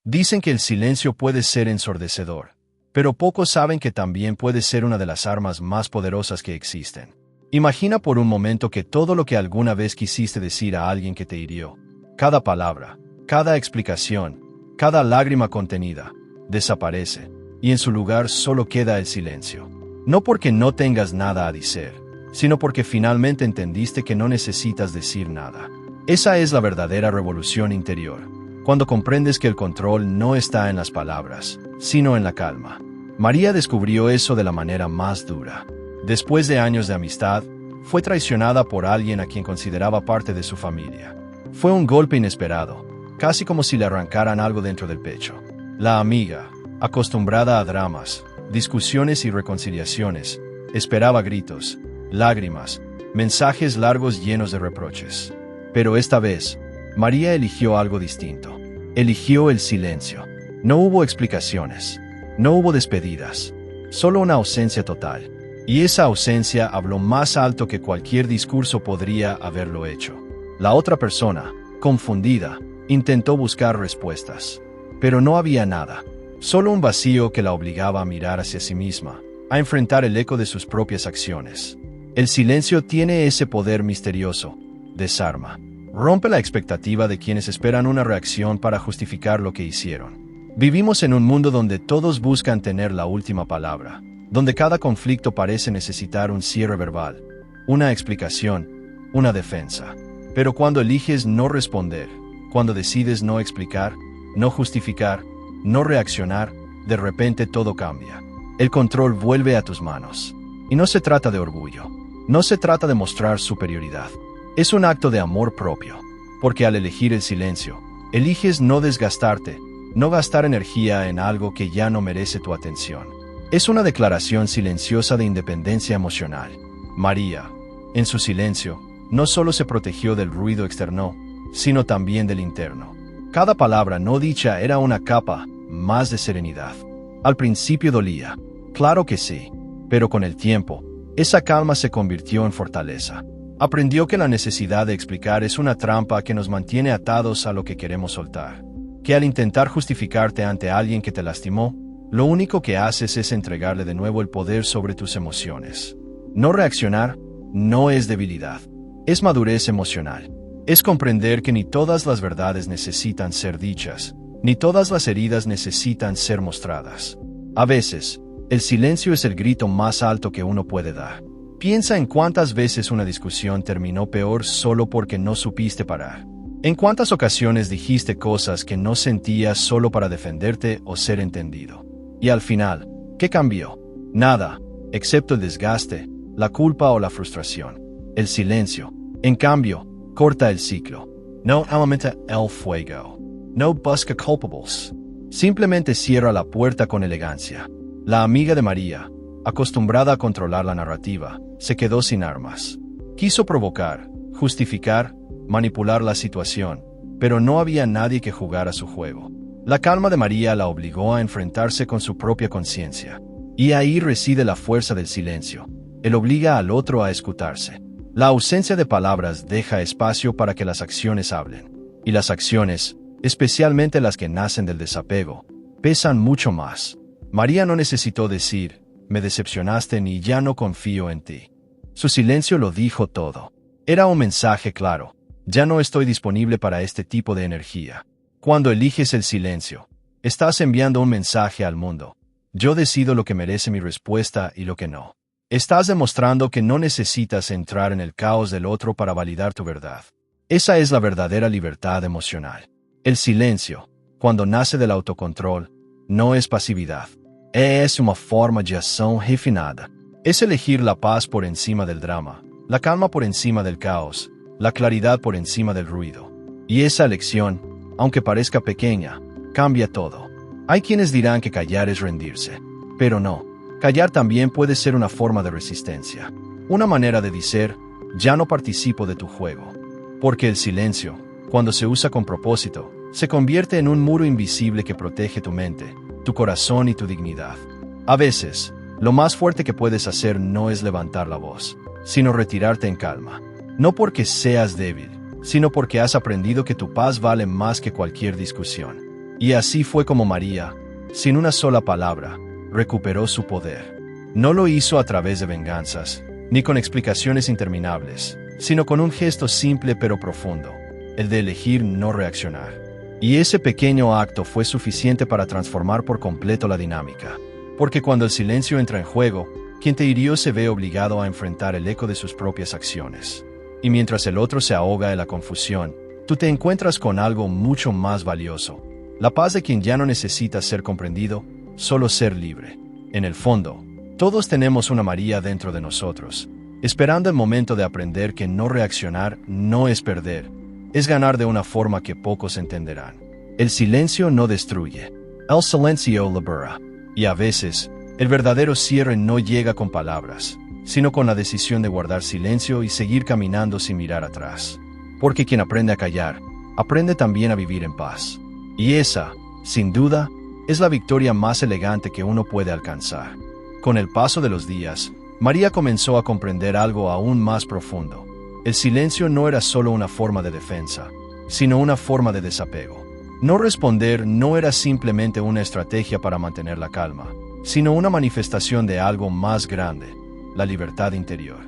Dicen que el silencio puede ser ensordecedor, pero pocos saben que también puede ser una de las armas más poderosas que existen. Imagina por un momento que todo lo que alguna vez quisiste decir a alguien que te hirió, cada palabra, cada explicación, cada lágrima contenida, desaparece, y en su lugar solo queda el silencio. No porque no tengas nada a decir, sino porque finalmente entendiste que no necesitas decir nada. Esa es la verdadera revolución interior, cuando comprendes que el control no está en las palabras, sino en la calma. María descubrió eso de la manera más dura. Después de años de amistad, fue traicionada por alguien a quien consideraba parte de su familia. Fue un golpe inesperado, casi como si le arrancaran algo dentro del pecho. La amiga, acostumbrada a dramas, discusiones y reconciliaciones, esperaba gritos, lágrimas, mensajes largos llenos de reproches. Pero esta vez, María eligió algo distinto. Eligió el silencio. No hubo explicaciones. No hubo despedidas. Solo una ausencia total. Y esa ausencia habló más alto que cualquier discurso podría haberlo hecho. La otra persona, confundida, intentó buscar respuestas. Pero no había nada. Solo un vacío que la obligaba a mirar hacia sí misma, a enfrentar el eco de sus propias acciones. El silencio tiene ese poder misterioso. Desarma. Rompe la expectativa de quienes esperan una reacción para justificar lo que hicieron. Vivimos en un mundo donde todos buscan tener la última palabra, donde cada conflicto parece necesitar un cierre verbal, una explicación, una defensa. Pero cuando eliges no responder, cuando decides no explicar, no justificar, no reaccionar, de repente todo cambia. El control vuelve a tus manos. Y no se trata de orgullo. No se trata de mostrar superioridad. Es un acto de amor propio. Porque al elegir el silencio, eliges no desgastarte, no gastar energía en algo que ya no merece tu atención. Es una declaración silenciosa de independencia emocional. María, en su silencio, no solo se protegió del ruido externo, sino también del interno. Cada palabra no dicha era una capa más de serenidad. Al principio dolía, claro que sí, pero con el tiempo, esa calma se convirtió en fortaleza. Aprendió que la necesidad de explicar es una trampa que nos mantiene atados a lo que queremos soltar. Que al intentar justificarte ante alguien que te lastimó, lo único que haces es entregarle de nuevo el poder sobre tus emociones. No reaccionar no es debilidad, es madurez emocional. Es comprender que ni todas las verdades necesitan ser dichas, ni todas las heridas necesitan ser mostradas. A veces, el silencio es el grito más alto que uno puede dar. Piensa en cuántas veces una discusión terminó peor solo porque no supiste parar. En cuántas ocasiones dijiste cosas que no sentías solo para defenderte o ser entendido. Y al final, ¿qué cambió? Nada, excepto el desgaste, la culpa o la frustración. El silencio, en cambio, corta el ciclo. No alimenta el fuego. No busca culpables. Simplemente cierra la puerta con elegancia. La amiga de María, acostumbrada a controlar la narrativa, se quedó sin armas. Quiso provocar, justificar, manipular la situación, pero no había nadie que jugara su juego. La calma de María la obligó a enfrentarse con su propia conciencia. Y ahí reside la fuerza del silencio. Él obliga al otro a escucharse. La ausencia de palabras deja espacio para que las acciones hablen. Y las acciones, especialmente las que nacen del desapego, pesan mucho más. María no necesitó decir, me decepcionaste ni ya no confío en ti. Su silencio lo dijo todo. Era un mensaje claro. Ya no estoy disponible para este tipo de energía. Cuando eliges el silencio, estás enviando un mensaje al mundo. Yo decido lo que merece mi respuesta y lo que no. Estás demostrando que no necesitas entrar en el caos del otro para validar tu verdad. Esa es la verdadera libertad emocional. El silencio, cuando nace del autocontrol, no es pasividad. Es una forma de acción refinada. Es elegir la paz por encima del drama, la calma por encima del caos, la claridad por encima del ruido. Y esa elección, aunque parezca pequeña, cambia todo. Hay quienes dirán que callar es rendirse. Pero no, callar también puede ser una forma de resistencia. Una manera de decir, ya no participo de tu juego. Porque el silencio, cuando se usa con propósito, se convierte en un muro invisible que protege tu mente, tu corazón y tu dignidad. A veces, lo más fuerte que puedes hacer no es levantar la voz, sino retirarte en calma. No porque seas débil, sino porque has aprendido que tu paz vale más que cualquier discusión. Y así fue como María, sin una sola palabra, recuperó su poder. No lo hizo a través de venganzas, ni con explicaciones interminables, sino con un gesto simple pero profundo, el de elegir no reaccionar. Y ese pequeño acto fue suficiente para transformar por completo la dinámica. Porque cuando el silencio entra en juego, quien te hirió se ve obligado a enfrentar el eco de sus propias acciones. Y mientras el otro se ahoga en la confusión, tú te encuentras con algo mucho más valioso: la paz de quien ya no necesita ser comprendido, solo ser libre. En el fondo, todos tenemos una María dentro de nosotros, esperando el momento de aprender que no reaccionar no es perder, es ganar de una forma que pocos entenderán. El silencio no destruye, el silencio libera. Y a veces, el verdadero cierre no llega con palabras, sino con la decisión de guardar silencio y seguir caminando sin mirar atrás. Porque quien aprende a callar, aprende también a vivir en paz. Y esa, sin duda, es la victoria más elegante que uno puede alcanzar. Con el paso de los días, María comenzó a comprender algo aún más profundo. El silencio no era solo una forma de defensa, sino una forma de desapego. No responder no era simplemente una estrategia para mantener la calma, sino una manifestación de algo más grande: la libertad interior.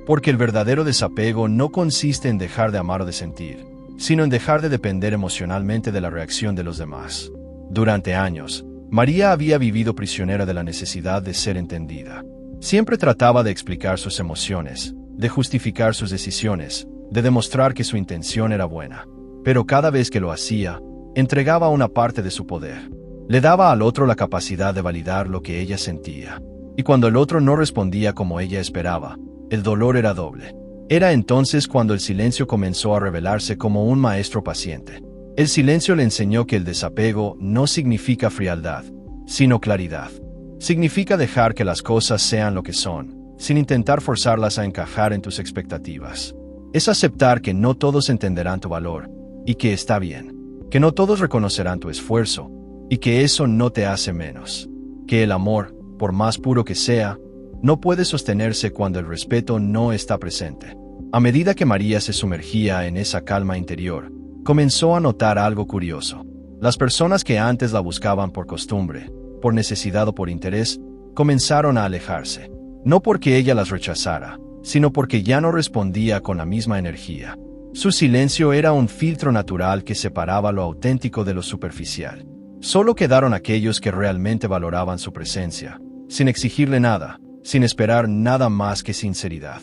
Porque el verdadero desapego no consiste en dejar de amar o de sentir, sino en dejar de depender emocionalmente de la reacción de los demás. Durante años, María había vivido prisionera de la necesidad de ser entendida. Siempre trataba de explicar sus emociones, de justificar sus decisiones, de demostrar que su intención era buena. Pero cada vez que lo hacía, entregaba una parte de su poder. Le daba al otro la capacidad de validar lo que ella sentía. Y cuando el otro no respondía como ella esperaba, el dolor era doble. Era entonces cuando el silencio comenzó a revelarse como un maestro paciente. El silencio le enseñó que el desapego no significa frialdad, sino claridad. Significa dejar que las cosas sean lo que son, sin intentar forzarlas a encajar en tus expectativas. Es aceptar que no todos entenderán tu valor, y que está bien. Que no todos reconocerán tu esfuerzo, y que eso no te hace menos. Que el amor, por más puro que sea, no puede sostenerse cuando el respeto no está presente. A medida que María se sumergía en esa calma interior, comenzó a notar algo curioso. Las personas que antes la buscaban por costumbre, por necesidad o por interés, comenzaron a alejarse. No porque ella las rechazara, sino porque ya no respondía con la misma energía. Su silencio era un filtro natural que separaba lo auténtico de lo superficial. Solo quedaron aquellos que realmente valoraban su presencia, sin exigirle nada, sin esperar nada más que sinceridad.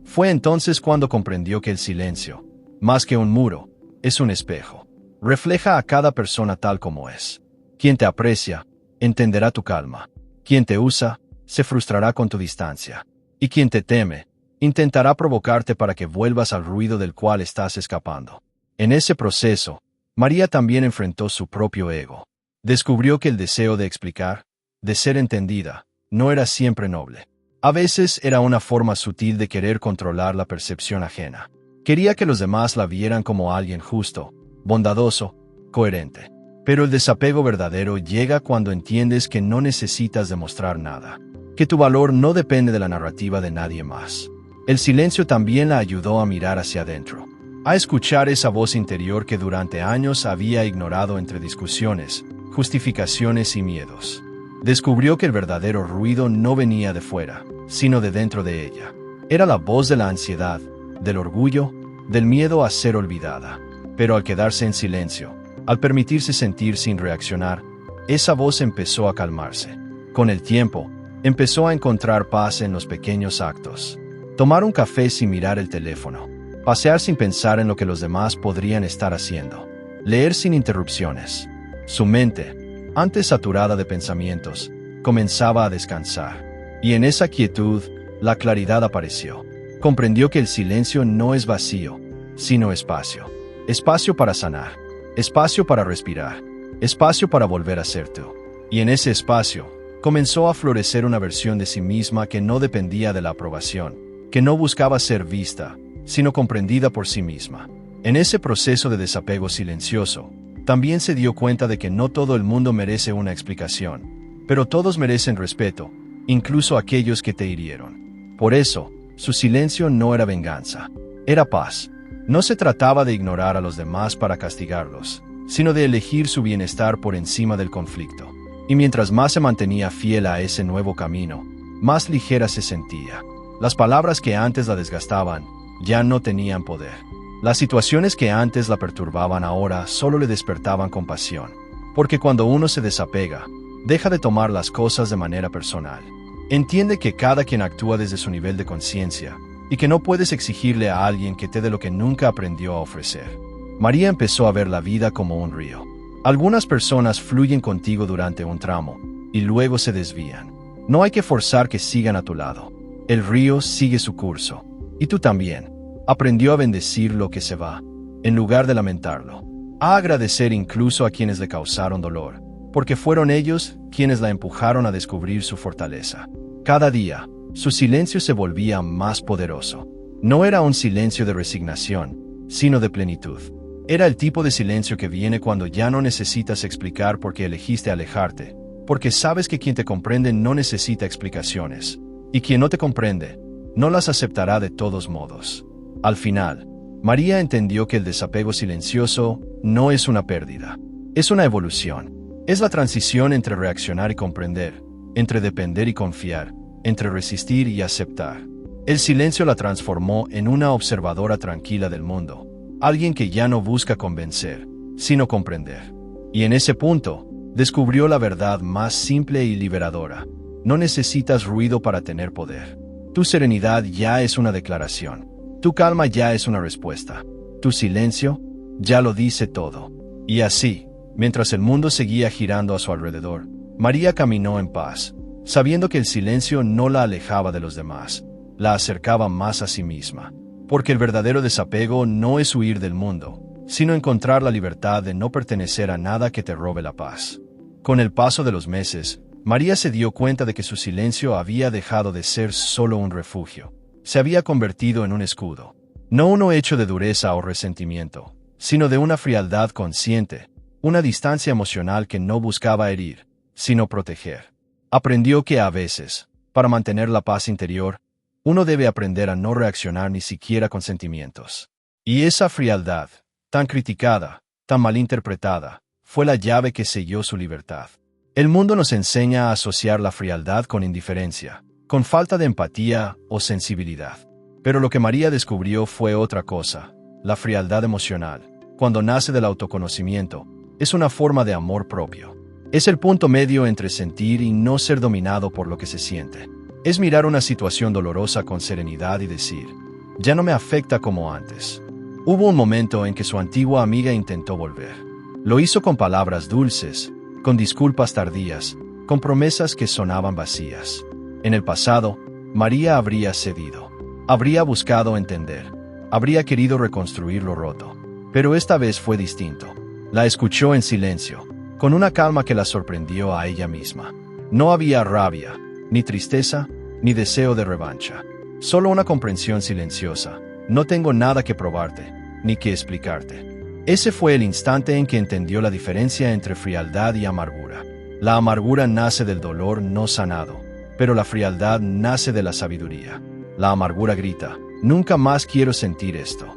Fue entonces cuando comprendió que el silencio, más que un muro, es un espejo. Refleja a cada persona tal como es. Quien te aprecia, entenderá tu calma. Quien te usa, se frustrará con tu distancia. Y quien te teme, intentará provocarte para que vuelvas al ruido del cual estás escapando. En ese proceso, María también enfrentó su propio ego. Descubrió que el deseo de explicar, de ser entendida, no era siempre noble. A veces era una forma sutil de querer controlar la percepción ajena. Quería que los demás la vieran como alguien justo, bondadoso, coherente. Pero el desapego verdadero llega cuando entiendes que no necesitas demostrar nada, que tu valor no depende de la narrativa de nadie más. El silencio también la ayudó a mirar hacia adentro, a escuchar esa voz interior que durante años había ignorado entre discusiones, justificaciones y miedos. Descubrió que el verdadero ruido no venía de fuera, sino de dentro de ella. Era la voz de la ansiedad, del orgullo, del miedo a ser olvidada. Pero al quedarse en silencio, al permitirse sentir sin reaccionar, esa voz empezó a calmarse. Con el tiempo, empezó a encontrar paz en los pequeños actos. Tomar un café sin mirar el teléfono, pasear sin pensar en lo que los demás podrían estar haciendo, leer sin interrupciones. Su mente, antes saturada de pensamientos, comenzaba a descansar. Y en esa quietud, la claridad apareció. Comprendió que el silencio no es vacío, sino espacio. Espacio para sanar, espacio para respirar, espacio para volver a ser tú. Y en ese espacio, comenzó a florecer una versión de sí misma que no dependía de la aprobación, que no buscaba ser vista, sino comprendida por sí misma. En ese proceso de desapego silencioso, también se dio cuenta de que no todo el mundo merece una explicación, pero todos merecen respeto, incluso aquellos que te hirieron. Por eso, su silencio no era venganza, era paz. No se trataba de ignorar a los demás para castigarlos, sino de elegir su bienestar por encima del conflicto. Y mientras más se mantenía fiel a ese nuevo camino, más ligera se sentía. Las palabras que antes la desgastaban ya no tenían poder. Las situaciones que antes la perturbaban ahora solo le despertaban compasión. Porque cuando uno se desapega, deja de tomar las cosas de manera personal. Entiende que cada quien actúa desde su nivel de conciencia y que no puedes exigirle a alguien que te dé lo que nunca aprendió a ofrecer. María empezó a ver la vida como un río. Algunas personas fluyen contigo durante un tramo y luego se desvían. No hay que forzar que sigan a tu lado. El río sigue su curso. Y tú también. Aprendió a bendecir lo que se va, en lugar de lamentarlo. A agradecer incluso a quienes le causaron dolor, porque fueron ellos quienes la empujaron a descubrir su fortaleza. Cada día, su silencio se volvía más poderoso. No era un silencio de resignación, sino de plenitud. Era el tipo de silencio que viene cuando ya no necesitas explicar por qué elegiste alejarte, porque sabes que quien te comprende no necesita explicaciones, y quien no te comprende, no las aceptará de todos modos. Al final, María entendió que el desapego silencioso no es una pérdida, es una evolución. Es la transición entre reaccionar y comprender, entre depender y confiar, entre resistir y aceptar. El silencio la transformó en una observadora tranquila del mundo, alguien que ya no busca convencer, sino comprender. Y en ese punto, descubrió la verdad más simple y liberadora. No necesitas ruido para tener poder. Tu serenidad ya es una declaración. Tu calma ya es una respuesta. Tu silencio ya lo dice todo. Y así, mientras el mundo seguía girando a su alrededor, María caminó en paz, sabiendo que el silencio no la alejaba de los demás, la acercaba más a sí misma. Porque el verdadero desapego no es huir del mundo, sino encontrar la libertad de no pertenecer a nada que te robe la paz. Con el paso de los meses, María se dio cuenta de que su silencio había dejado de ser solo un refugio. Se había convertido en un escudo. No uno hecho de dureza o resentimiento, sino de una frialdad consciente, una distancia emocional que no buscaba herir, sino proteger. Aprendió que a veces, para mantener la paz interior, uno debe aprender a no reaccionar ni siquiera con sentimientos. Y esa frialdad, tan criticada, tan malinterpretada, fue la llave que selló su libertad. El mundo nos enseña a asociar la frialdad con indiferencia, con falta de empatía o sensibilidad. Pero lo que María descubrió fue otra cosa, la frialdad emocional. Cuando nace del autoconocimiento, es una forma de amor propio. Es el punto medio entre sentir y no ser dominado por lo que se siente. Es mirar una situación dolorosa con serenidad y decir, ya no me afecta como antes. Hubo un momento en que su antigua amiga intentó volver. Lo hizo con palabras dulces, con disculpas tardías, con promesas que sonaban vacías. En el pasado, María habría cedido. Habría buscado entender. Habría querido reconstruir lo roto. Pero esta vez fue distinto. La escuchó en silencio, con una calma que la sorprendió a ella misma. No había rabia, ni tristeza, ni deseo de revancha. Solo una comprensión silenciosa. No tengo nada que probarte, ni que explicarte. Ese fue el instante en que entendió la diferencia entre frialdad y amargura. La amargura nace del dolor no sanado, pero la frialdad nace de la sabiduría. La amargura grita, nunca más quiero sentir esto.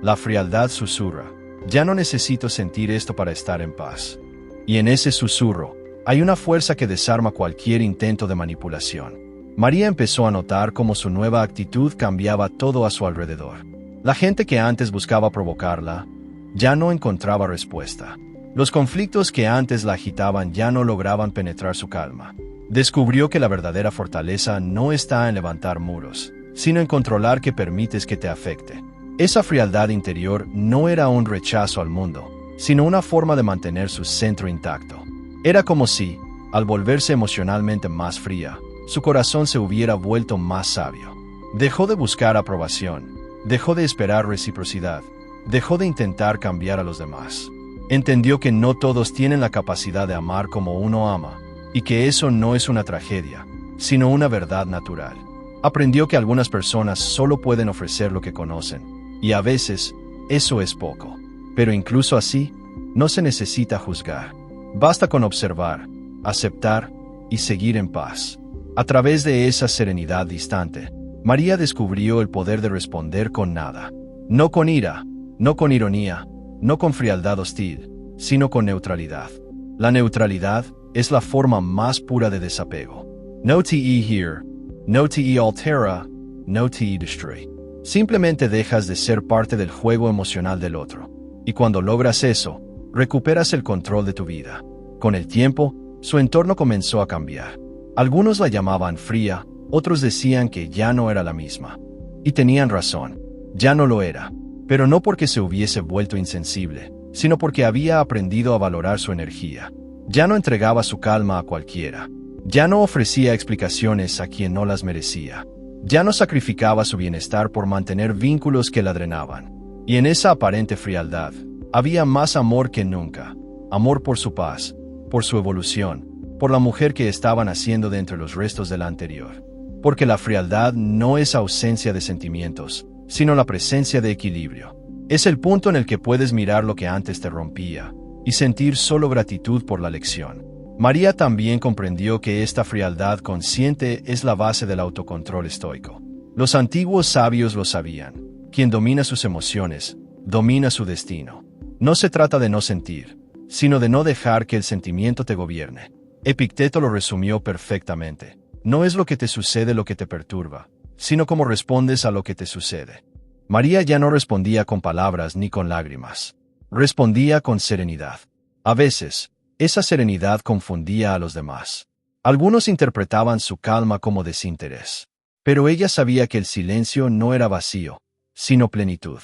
La frialdad susurra, ya no necesito sentir esto para estar en paz. Y en ese susurro, hay una fuerza que desarma cualquier intento de manipulación. María empezó a notar cómo su nueva actitud cambiaba todo a su alrededor. La gente que antes buscaba provocarla, ya no encontraba respuesta. Los conflictos que antes la agitaban ya no lograban penetrar su calma. Descubrió que la verdadera fortaleza no está en levantar muros, sino en controlar que permites que te afecte. Esa frialdad interior no era un rechazo al mundo, sino una forma de mantener su centro intacto. Era como si, al volverse emocionalmente más fría, su corazón se hubiera vuelto más sabio. Dejó de buscar aprobación, dejó de esperar reciprocidad, dejó de intentar cambiar a los demás. Entendió que no todos tienen la capacidad de amar como uno ama, y que eso no es una tragedia, sino una verdad natural. Aprendió que algunas personas solo pueden ofrecer lo que conocen, y a veces, eso es poco. Pero incluso así, no se necesita juzgar. Basta con observar, aceptar y seguir en paz. A través de esa serenidad distante, María descubrió el poder de responder con nada. No con ira, no con ironía, no con frialdad hostil, sino con neutralidad. La neutralidad es la forma más pura de desapego. No te here, no te altera, no te destroy. Simplemente dejas de ser parte del juego emocional del otro. Y cuando logras eso, recuperas el control de tu vida. Con el tiempo, su entorno comenzó a cambiar. Algunos la llamaban fría, otros decían que ya no era la misma. Y tenían razón, ya no lo era. Pero no porque se hubiese vuelto insensible, sino porque había aprendido a valorar su energía. Ya no entregaba su calma a cualquiera. Ya no ofrecía explicaciones a quien no las merecía. Ya no sacrificaba su bienestar por mantener vínculos que la drenaban. Y en esa aparente frialdad, había más amor que nunca. Amor por su paz, por su evolución, por la mujer que estaba naciendo de entre los restos de la anterior. Porque la frialdad no es ausencia de sentimientos, sino la presencia de equilibrio. Es el punto en el que puedes mirar lo que antes te rompía y sentir solo gratitud por la lección. María también comprendió que esta frialdad consciente es la base del autocontrol estoico. Los antiguos sabios lo sabían. Quien domina sus emociones, domina su destino. No se trata de no sentir, sino de no dejar que el sentimiento te gobierne. Epicteto lo resumió perfectamente. No es lo que te sucede lo que te perturba, sino cómo respondes a lo que te sucede. María ya no respondía con palabras ni con lágrimas. Respondía con serenidad. A veces, esa serenidad confundía a los demás. Algunos interpretaban su calma como desinterés. Pero ella sabía que el silencio no era vacío, sino plenitud.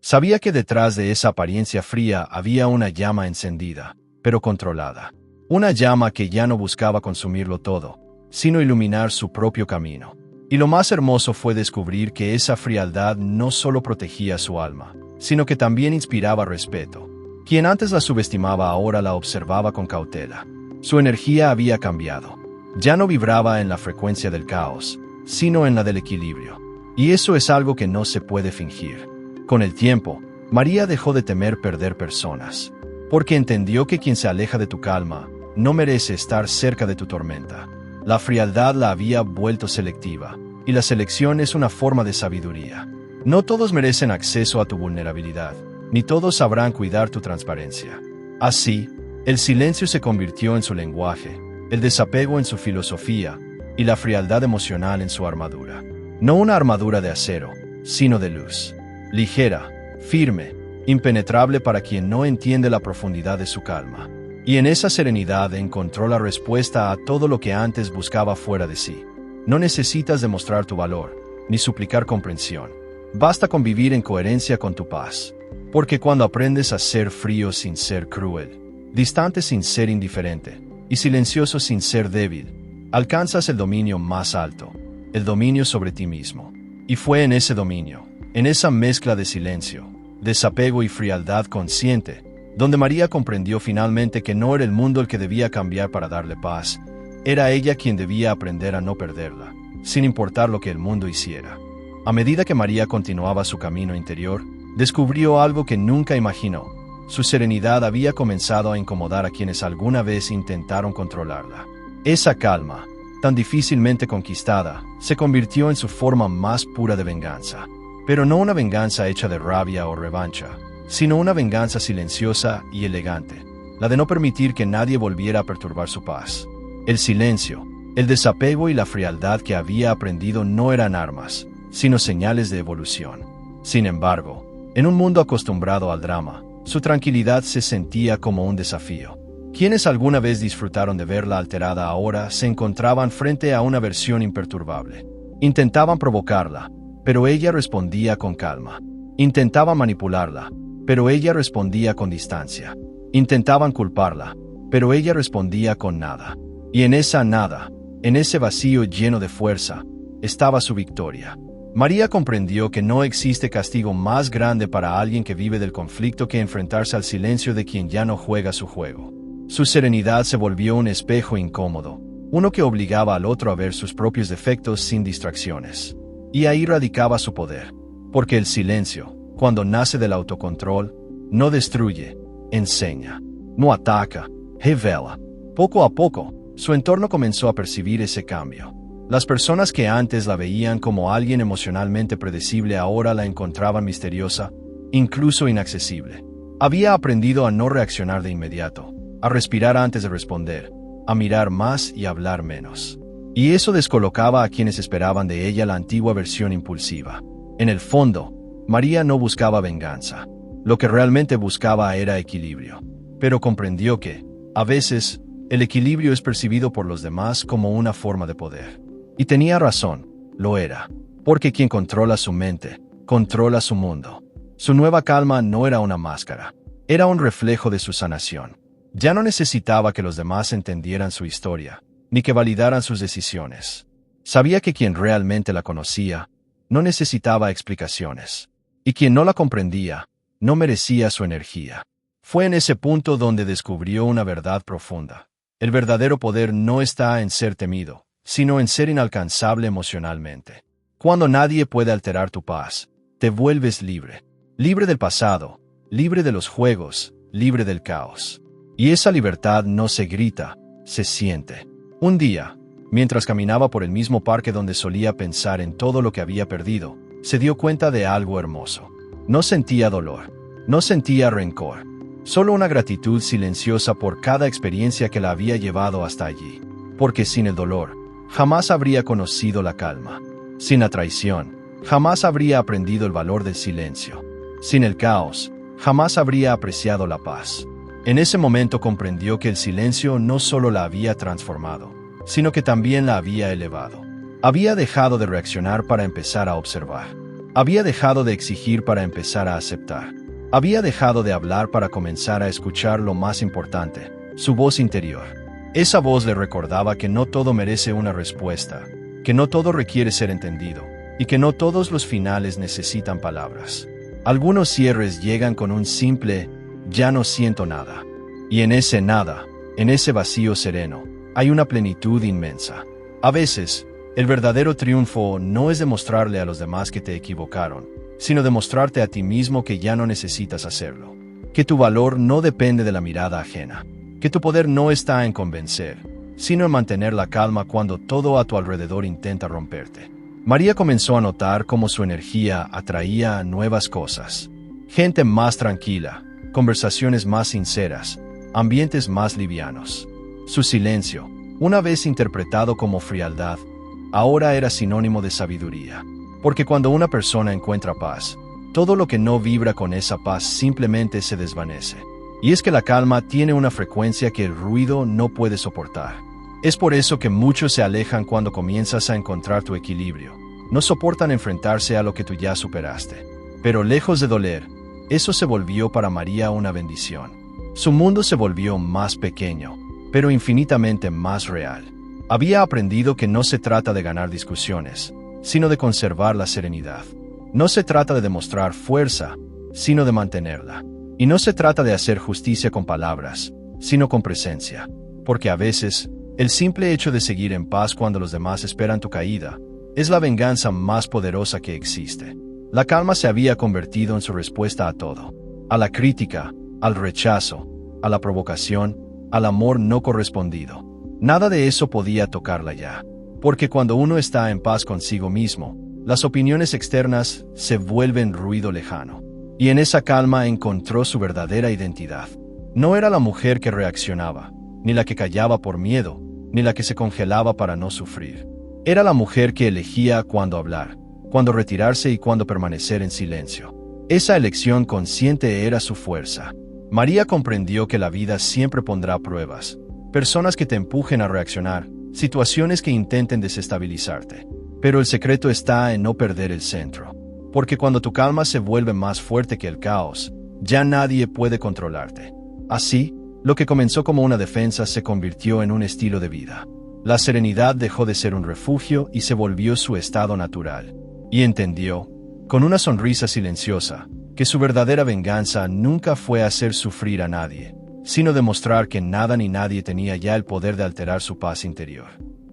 Sabía que detrás de esa apariencia fría había una llama encendida, pero controlada. Una llama que ya no buscaba consumirlo todo, sino iluminar su propio camino. Y lo más hermoso fue descubrir que esa frialdad no solo protegía su alma, sino que también inspiraba respeto. Quien antes la subestimaba ahora la observaba con cautela. Su energía había cambiado. Ya no vibraba en la frecuencia del caos, sino en la del equilibrio. Y eso es algo que no se puede fingir. Con el tiempo, María dejó de temer perder personas, porque entendió que quien se aleja de tu calma no merece estar cerca de tu tormenta. La frialdad la había vuelto selectiva, y la selección es una forma de sabiduría. No todos merecen acceso a tu vulnerabilidad, ni todos sabrán cuidar tu transparencia. Así, el silencio se convirtió en su lenguaje, el desapego en su filosofía, y la frialdad emocional en su armadura. No una armadura de acero, sino de luz. Ligera, firme, impenetrable para quien no entiende la profundidad de su calma. Y en esa serenidad encontró la respuesta a todo lo que antes buscaba fuera de sí. No necesitas demostrar tu valor, ni suplicar comprensión. Basta con vivir en coherencia con tu paz. Porque cuando aprendes a ser frío sin ser cruel, distante sin ser indiferente, y silencioso sin ser débil, alcanzas el dominio más alto, el dominio sobre ti mismo. Y fue en ese dominio, en esa mezcla de silencio, desapego y frialdad consciente, donde María comprendió finalmente que no era el mundo el que debía cambiar para darle paz, era ella quien debía aprender a no perderla, sin importar lo que el mundo hiciera. A medida que María continuaba su camino interior, descubrió algo que nunca imaginó. Su serenidad había comenzado a incomodar a quienes alguna vez intentaron controlarla. Esa calma, tan difícilmente conquistada, se convirtió en su forma más pura de venganza. Pero no una venganza hecha de rabia o revancha, sino una venganza silenciosa y elegante, la de no permitir que nadie volviera a perturbar su paz. El silencio, el desapego y la frialdad que había aprendido no eran armas, sino señales de evolución. Sin embargo, en un mundo acostumbrado al drama, su tranquilidad se sentía como un desafío. Quienes alguna vez disfrutaron de verla alterada ahora se encontraban frente a una versión imperturbable. Intentaban provocarla, pero ella respondía con calma. Intentaban manipularla, pero ella respondía con distancia. Intentaban culparla, pero ella respondía con nada. Y en esa nada, en ese vacío lleno de fuerza, estaba su victoria. María comprendió que no existe castigo más grande para alguien que vive del conflicto que enfrentarse al silencio de quien ya no juega su juego. Su serenidad se volvió un espejo incómodo, uno que obligaba al otro a ver sus propios defectos sin distracciones. Y ahí radicaba su poder, porque el silencio, cuando nace del autocontrol, no destruye, enseña, no ataca, revela. Poco a poco, su entorno comenzó a percibir ese cambio. Las personas que antes la veían como alguien emocionalmente predecible ahora la encontraban misteriosa, incluso inaccesible. Había aprendido a no reaccionar de inmediato, a respirar antes de responder, a mirar más y hablar menos. Y eso descolocaba a quienes esperaban de ella la antigua versión impulsiva. En el fondo, María no buscaba venganza. Lo que realmente buscaba era equilibrio. Pero comprendió que, a veces, el equilibrio es percibido por los demás como una forma de poder. Y tenía razón, lo era. Porque quien controla su mente, controla su mundo. Su nueva calma no era una máscara. Era un reflejo de su sanación. Ya no necesitaba que los demás entendieran su historia, ni que validaran sus decisiones. Sabía que quien realmente la conocía, no necesitaba explicaciones. Y quien no la comprendía, no merecía su energía. Fue en ese punto donde descubrió una verdad profunda. El verdadero poder no está en ser temido, sino en ser inalcanzable emocionalmente. Cuando nadie puede alterar tu paz, te vuelves libre. Libre del pasado, libre de los juegos, libre del caos. Y esa libertad no se grita, se siente. Un día, mientras caminaba por el mismo parque donde solía pensar en todo lo que había perdido, se dio cuenta de algo hermoso. No sentía dolor, no sentía rencor, solo una gratitud silenciosa por cada experiencia que la había llevado hasta allí. Porque sin el dolor, jamás habría conocido la calma. Sin la traición, jamás habría aprendido el valor del silencio. Sin el caos, jamás habría apreciado la paz. En ese momento comprendió que el silencio no solo la había transformado, sino que también la había elevado. Había dejado de reaccionar para empezar a observar. Había dejado de exigir para empezar a aceptar. Había dejado de hablar para comenzar a escuchar lo más importante, su voz interior. Esa voz le recordaba que no todo merece una respuesta, que no todo requiere ser entendido, y que no todos los finales necesitan palabras. Algunos cierres llegan con un simple «ya no siento nada». Y en ese nada, en ese vacío sereno, hay una plenitud inmensa. A veces, el verdadero triunfo no es demostrarle a los demás que te equivocaron, sino demostrarte a ti mismo que ya no necesitas hacerlo. Que tu valor no depende de la mirada ajena. Que tu poder no está en convencer, sino en mantener la calma cuando todo a tu alrededor intenta romperte. María comenzó a notar cómo su energía atraía nuevas cosas. Gente más tranquila, conversaciones más sinceras, ambientes más livianos. Su silencio, una vez interpretado como frialdad, ahora era sinónimo de sabiduría. Porque cuando una persona encuentra paz, todo lo que no vibra con esa paz simplemente se desvanece. Y es que la calma tiene una frecuencia que el ruido no puede soportar. Es por eso que muchos se alejan cuando comienzas a encontrar tu equilibrio. No soportan enfrentarse a lo que tú ya superaste. Pero lejos de doler, eso se volvió para María una bendición. Su mundo se volvió más pequeño, pero infinitamente más real. Había aprendido que no se trata de ganar discusiones, sino de conservar la serenidad. No se trata de demostrar fuerza, sino de mantenerla. Y no se trata de hacer justicia con palabras, sino con presencia. Porque a veces, el simple hecho de seguir en paz cuando los demás esperan tu caída, es la venganza más poderosa que existe. La calma se había convertido en su respuesta a todo. A la crítica, al rechazo, a la provocación, al amor no correspondido. Nada de eso podía tocarla ya. Porque cuando uno está en paz consigo mismo, las opiniones externas se vuelven ruido lejano. Y en esa calma encontró su verdadera identidad. No era la mujer que reaccionaba, ni la que callaba por miedo, ni la que se congelaba para no sufrir. Era la mujer que elegía cuándo hablar, cuándo retirarse y cuándo permanecer en silencio. Esa elección consciente era su fuerza. María comprendió que la vida siempre pondrá pruebas, personas que te empujen a reaccionar, situaciones que intenten desestabilizarte. Pero el secreto está en no perder el centro. Porque cuando tu calma se vuelve más fuerte que el caos, ya nadie puede controlarte. Así, lo que comenzó como una defensa se convirtió en un estilo de vida. La serenidad dejó de ser un refugio y se volvió su estado natural. Y entendió, con una sonrisa silenciosa, que su verdadera venganza nunca fue hacer sufrir a nadie, sino demostrar que nada ni nadie tenía ya el poder de alterar su paz interior.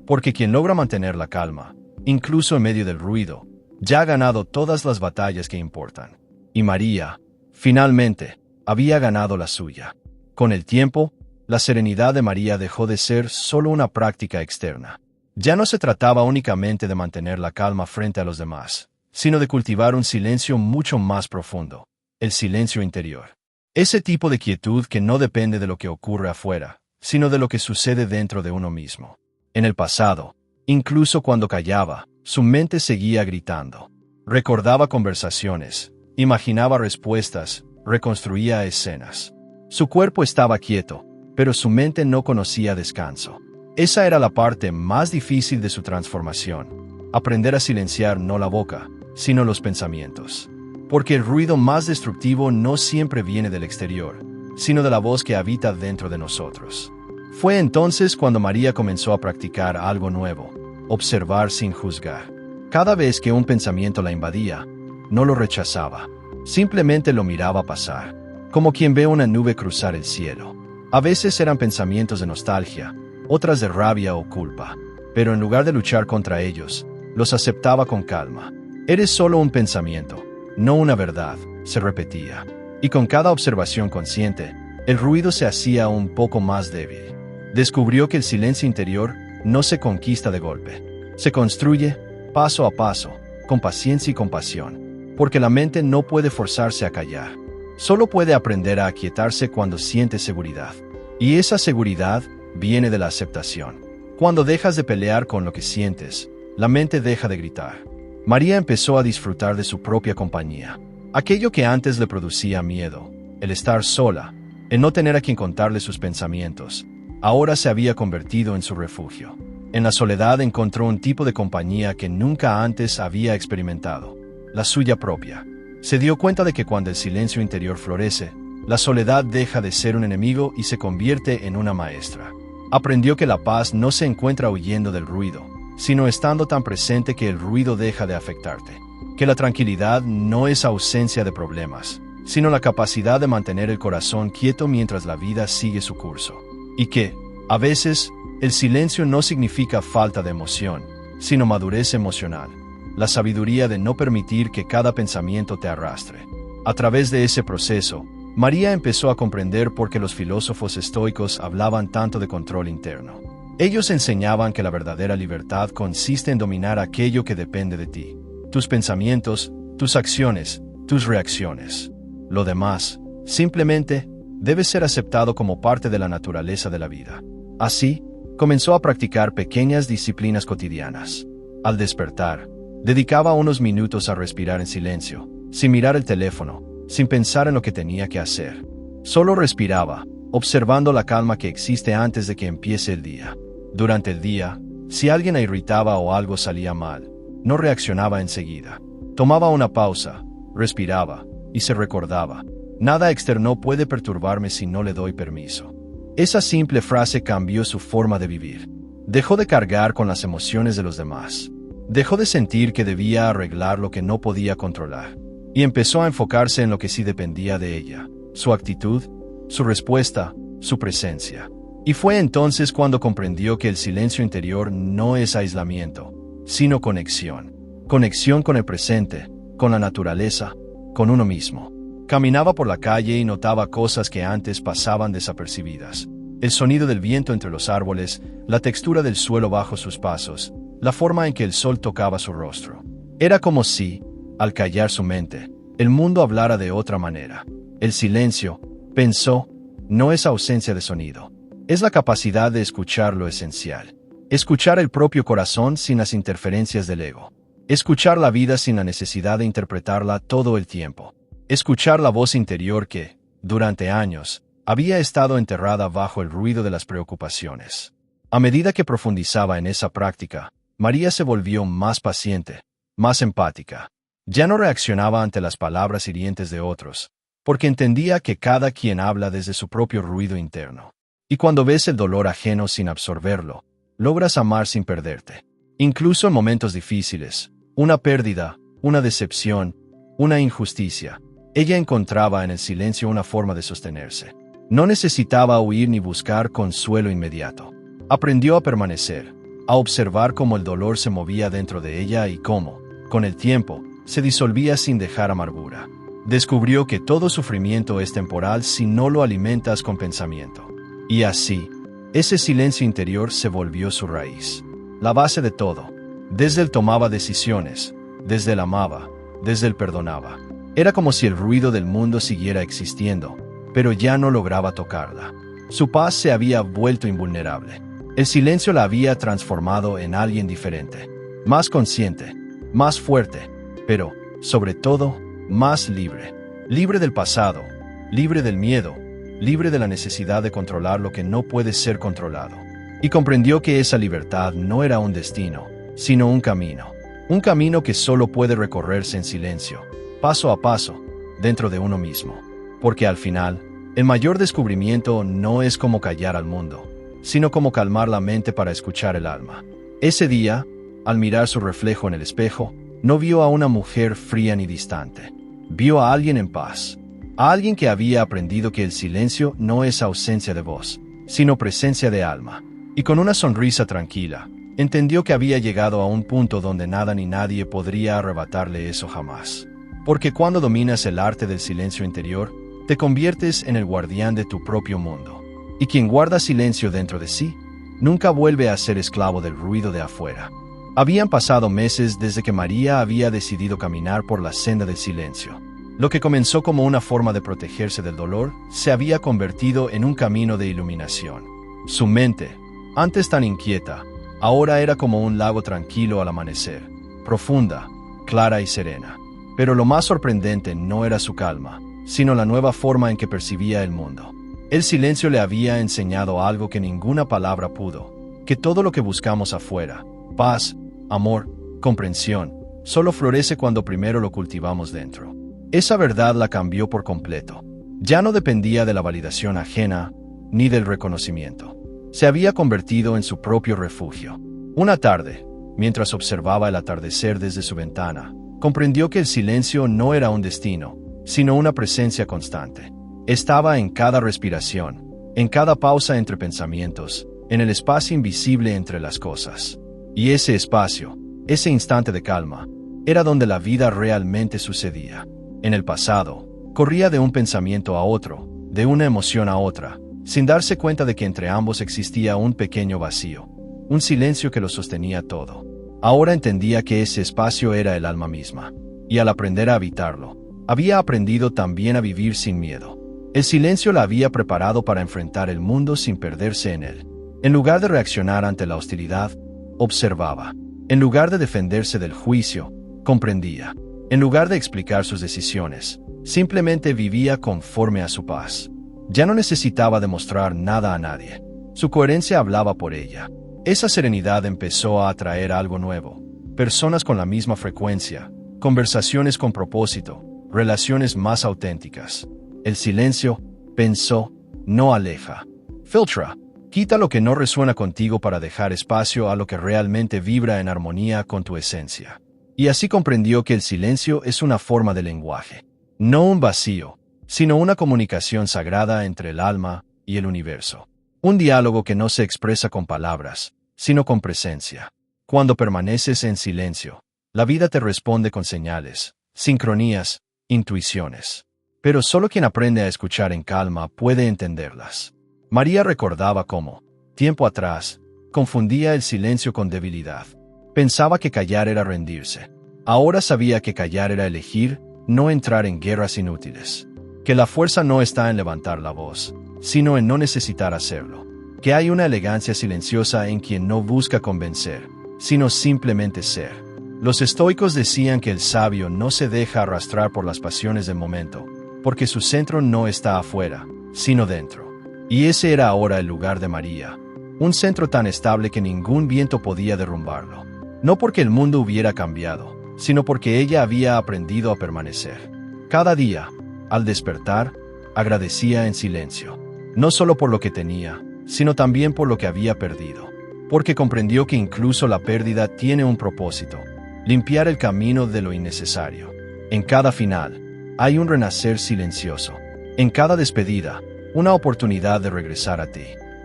Porque quien logra mantener la calma, incluso en medio del ruido, ya ha ganado todas las batallas que importan. Y María, finalmente, había ganado la suya. Con el tiempo, la serenidad de María dejó de ser solo una práctica externa. Ya no se trataba únicamente de mantener la calma frente a los demás, sino de cultivar un silencio mucho más profundo, el silencio interior. Ese tipo de quietud que no depende de lo que ocurre afuera, sino de lo que sucede dentro de uno mismo. En el pasado, incluso cuando callaba, su mente seguía gritando. Recordaba conversaciones, imaginaba respuestas, reconstruía escenas. Su cuerpo estaba quieto, pero su mente no conocía descanso. Esa era la parte más difícil de su transformación. Aprender a silenciar no la boca, sino los pensamientos. Porque el ruido más destructivo no siempre viene del exterior, sino de la voz que habita dentro de nosotros. Fue entonces cuando María comenzó a practicar algo nuevo: observar sin juzgar. Cada vez que un pensamiento la invadía, no lo rechazaba, simplemente lo miraba pasar, como quien ve una nube cruzar el cielo. A veces eran pensamientos de nostalgia, otras de rabia o culpa, pero en lugar de luchar contra ellos, los aceptaba con calma. Eres solo un pensamiento, no una verdad, se repetía. Y con cada observación consciente, el ruido se hacía un poco más débil. Descubrió que el silencio interior no se conquista de golpe. Se construye, paso a paso, con paciencia y compasión. Porque la mente no puede forzarse a callar. Solo puede aprender a aquietarse cuando siente seguridad. Y esa seguridad viene de la aceptación. Cuando dejas de pelear con lo que sientes, la mente deja de gritar. María empezó a disfrutar de su propia compañía. Aquello que antes le producía miedo, el estar sola, el no tener a quien contarle sus pensamientos, ahora se había convertido en su refugio. En la soledad encontró un tipo de compañía que nunca antes había experimentado, la suya propia. Se dio cuenta de que cuando el silencio interior florece, la soledad deja de ser un enemigo y se convierte en una maestra. Aprendió que la paz no se encuentra huyendo del ruido, sino estando tan presente que el ruido deja de afectarte. Que la tranquilidad no es ausencia de problemas, sino la capacidad de mantener el corazón quieto mientras la vida sigue su curso. Y que, a veces, el silencio no significa falta de emoción, sino madurez emocional. La sabiduría de no permitir que cada pensamiento te arrastre. A través de ese proceso, María empezó a comprender por qué los filósofos estoicos hablaban tanto de control interno. Ellos enseñaban que la verdadera libertad consiste en dominar aquello que depende de ti. Tus pensamientos, tus acciones, tus reacciones. Lo demás, simplemente, debe ser aceptado como parte de la naturaleza de la vida. Así, comenzó a practicar pequeñas disciplinas cotidianas. Al despertar, dedicaba unos minutos a respirar en silencio, sin mirar el teléfono, sin pensar en lo que tenía que hacer. Solo respiraba, observando la calma que existe antes de que empiece el día. Durante el día, si alguien la irritaba o algo salía mal, no reaccionaba enseguida. Tomaba una pausa, respiraba y se recordaba: nada externo puede perturbarme si no le doy permiso. Esa simple frase cambió su forma de vivir. Dejó de cargar con las emociones de los demás. Dejó de sentir que debía arreglar lo que no podía controlar. Y empezó a enfocarse en lo que sí dependía de ella: su actitud, su respuesta, su presencia. Y fue entonces cuando comprendió que el silencio interior no es aislamiento, sino conexión. Conexión con el presente, con la naturaleza, con uno mismo. Caminaba por la calle y notaba cosas que antes pasaban desapercibidas. El sonido del viento entre los árboles, la textura del suelo bajo sus pasos, la forma en que el sol tocaba su rostro. Era como si, al callar su mente, el mundo hablara de otra manera. El silencio, pensó, no es ausencia de sonido. Es la capacidad de escuchar lo esencial. Escuchar el propio corazón sin las interferencias del ego. Escuchar la vida sin la necesidad de interpretarla todo el tiempo. Escuchar la voz interior que, durante años, había estado enterrada bajo el ruido de las preocupaciones. A medida que profundizaba en esa práctica, María se volvió más paciente, más empática. Ya no reaccionaba ante las palabras hirientes de otros, porque entendía que cada quien habla desde su propio ruido interno. Y cuando ves el dolor ajeno sin absorberlo, logras amar sin perderte. Incluso en momentos difíciles, una pérdida, una decepción, una injusticia, ella encontraba en el silencio una forma de sostenerse. No necesitaba huir ni buscar consuelo inmediato. Aprendió a permanecer, a observar cómo el dolor se movía dentro de ella y cómo, con el tiempo, se disolvía sin dejar amargura. Descubrió que todo sufrimiento es temporal si no lo alimentas con pensamiento. Y así, ese silencio interior se volvió su raíz. La base de todo. Desde él tomaba decisiones, desde él amaba, desde él perdonaba. Era como si el ruido del mundo siguiera existiendo, pero ya no lograba tocarla. Su paz se había vuelto invulnerable. El silencio la había transformado en alguien diferente, más consciente, más fuerte, pero, sobre todo, más libre. Libre del pasado, libre del miedo, libre de la necesidad de controlar lo que no puede ser controlado. Y comprendió que esa libertad no era un destino, sino un camino. Un camino que solo puede recorrerse en silencio, paso a paso, dentro de uno mismo. Porque al final, el mayor descubrimiento no es cómo callar al mundo, sino cómo calmar la mente para escuchar el alma. Ese día, al mirar su reflejo en el espejo, no vio a una mujer fría ni distante. Vio a alguien en paz, a alguien que había aprendido que el silencio no es ausencia de voz, sino presencia de alma. Y con una sonrisa tranquila, entendió que había llegado a un punto donde nada ni nadie podría arrebatarle eso jamás. Porque cuando dominas el arte del silencio interior, te conviertes en el guardián de tu propio mundo. Y quien guarda silencio dentro de sí, nunca vuelve a ser esclavo del ruido de afuera. Habían pasado meses desde que María había decidido caminar por la senda del silencio. Lo que comenzó como una forma de protegerse del dolor, se había convertido en un camino de iluminación. Su mente, antes tan inquieta, ahora era como un lago tranquilo al amanecer, profunda, clara y serena. Pero lo más sorprendente no era su calma, sino la nueva forma en que percibía el mundo. El silencio le había enseñado algo que ninguna palabra pudo, que todo lo que buscamos afuera, paz, amor, comprensión, solo florece cuando primero lo cultivamos dentro. Esa verdad la cambió por completo. Ya no dependía de la validación ajena, ni del reconocimiento. Se había convertido en su propio refugio. Una tarde, mientras observaba el atardecer desde su ventana, comprendió que el silencio no era un destino, sino una presencia constante. Estaba en cada respiración, en cada pausa entre pensamientos, en el espacio invisible entre las cosas. Y ese espacio, ese instante de calma, era donde la vida realmente sucedía. En el pasado, corría de un pensamiento a otro, de una emoción a otra, sin darse cuenta de que entre ambos existía un pequeño vacío, un silencio que lo sostenía todo. Ahora entendía que ese espacio era el alma misma, y al aprender a habitarlo, había aprendido también a vivir sin miedo. El silencio la había preparado para enfrentar el mundo sin perderse en él. En lugar de reaccionar ante la hostilidad, observaba. En lugar de defenderse del juicio, comprendía. En lugar de explicar sus decisiones, simplemente vivía conforme a su paz. Ya no necesitaba demostrar nada a nadie. Su coherencia hablaba por ella. Esa serenidad empezó a atraer algo nuevo. Personas con la misma frecuencia, conversaciones con propósito, relaciones más auténticas. El silencio, pensó, no aleja. Filtra. Quita lo que no resuena contigo para dejar espacio a lo que realmente vibra en armonía con tu esencia. Y así comprendió que el silencio es una forma de lenguaje. No un vacío, sino una comunicación sagrada entre el alma y el universo. Un diálogo que no se expresa con palabras, sino con presencia. Cuando permaneces en silencio, la vida te responde con señales, sincronías, intuiciones. Pero solo quien aprende a escuchar en calma puede entenderlas. María recordaba cómo, tiempo atrás, confundía el silencio con debilidad. Pensaba que callar era rendirse. Ahora sabía que callar era elegir, no entrar en guerras inútiles. Que la fuerza no está en levantar la voz, sino en no necesitar hacerlo. Que hay una elegancia silenciosa en quien no busca convencer, sino simplemente ser. Los estoicos decían que el sabio no se deja arrastrar por las pasiones del momento, porque su centro no está afuera, sino dentro. Y ese era ahora el lugar de María, un centro tan estable que ningún viento podía derrumbarlo. No porque el mundo hubiera cambiado, sino porque ella había aprendido a permanecer. Cada día, al despertar, agradecía en silencio, no solo por lo que tenía, sino también por lo que había perdido, porque comprendió que incluso la pérdida tiene un propósito, limpiar el camino de lo innecesario. En cada final, hay un renacer silencioso. En cada despedida, una oportunidad de regresar a ti.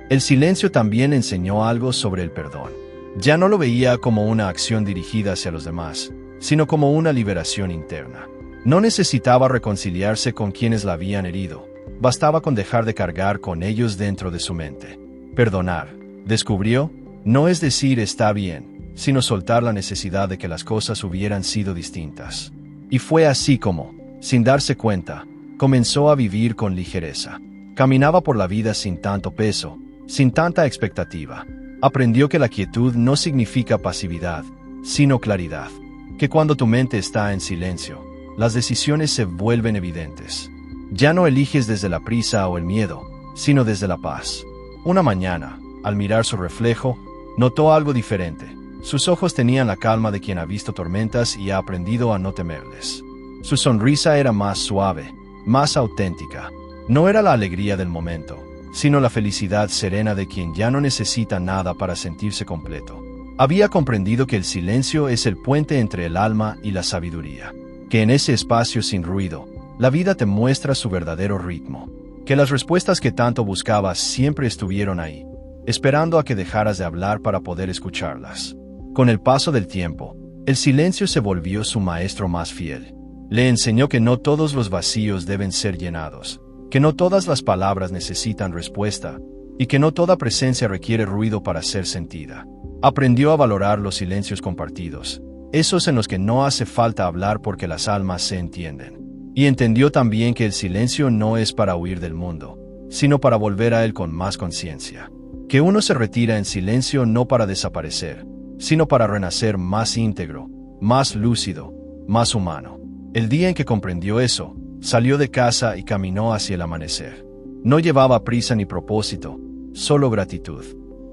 El silencio también enseñó algo sobre el perdón. Ya no lo veía como una acción dirigida hacia los demás, sino como una liberación interna. No necesitaba reconciliarse con quienes la habían herido, bastaba con dejar de cargar con ellos dentro de su mente. Perdonar, descubrió, no es decir está bien, sino soltar la necesidad de que las cosas hubieran sido distintas. Y fue así como, sin darse cuenta, Comenzó a vivir con ligereza. Caminaba por la vida sin tanto peso, sin tanta expectativa. Aprendió que la quietud no significa pasividad, sino claridad. Que cuando tu mente está en silencio, las decisiones se vuelven evidentes. Ya no eliges desde la prisa o el miedo, sino desde la paz. Una mañana, al mirar su reflejo, notó algo diferente. Sus ojos tenían la calma de quien ha visto tormentas y ha aprendido a no temerles. Su sonrisa era más suave, más auténtica. No era la alegría del momento, sino la felicidad serena de quien ya no necesita nada para sentirse completo. Había comprendido que el silencio es el puente entre el alma y la sabiduría, que en ese espacio sin ruido, la vida te muestra su verdadero ritmo, que las respuestas que tanto buscabas siempre estuvieron ahí, esperando a que dejaras de hablar para poder escucharlas. Con el paso del tiempo, el silencio se volvió su maestro más fiel. Le enseñó que no todos los vacíos deben ser llenados, que no todas las palabras necesitan respuesta, y que no toda presencia requiere ruido para ser sentida. Aprendió a valorar los silencios compartidos, esos en los que no hace falta hablar porque las almas se entienden. Y entendió también que el silencio no es para huir del mundo, sino para volver a él con más conciencia. Que uno se retira en silencio no para desaparecer, sino para renacer más íntegro, más lúcido, más humano. El día en que comprendió eso, salió de casa y caminó hacia el amanecer. No llevaba prisa ni propósito, solo gratitud.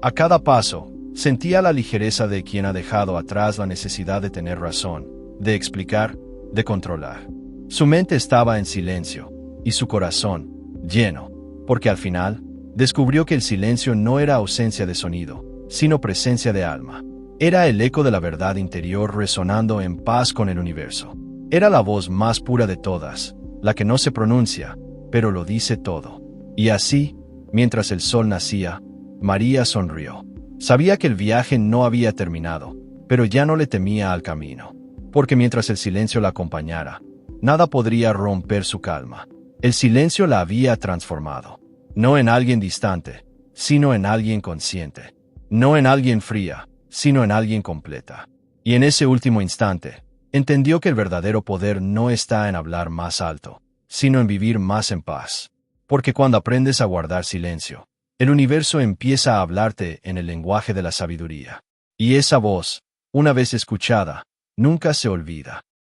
A cada paso, sentía la ligereza de quien ha dejado atrás la necesidad de tener razón, de explicar, de controlar. Su mente estaba en silencio, y su corazón, lleno, porque al final, descubrió que el silencio no era ausencia de sonido, sino presencia de alma. Era el eco de la verdad interior resonando en paz con el universo. Era la voz más pura de todas, la que no se pronuncia, pero lo dice todo. Y así, mientras el sol nacía, María sonrió. Sabía que el viaje no había terminado, pero ya no le temía al camino, porque mientras el silencio la acompañara, nada podría romper su calma. El silencio la había transformado, no en alguien distante, sino en alguien consciente, no en alguien fría, sino en alguien completa. Y en ese último instante, entendió que el verdadero poder no está en hablar más alto, sino en vivir más en paz. Porque cuando aprendes a guardar silencio, el universo empieza a hablarte en el lenguaje de la sabiduría. Y esa voz, una vez escuchada, nunca se olvida.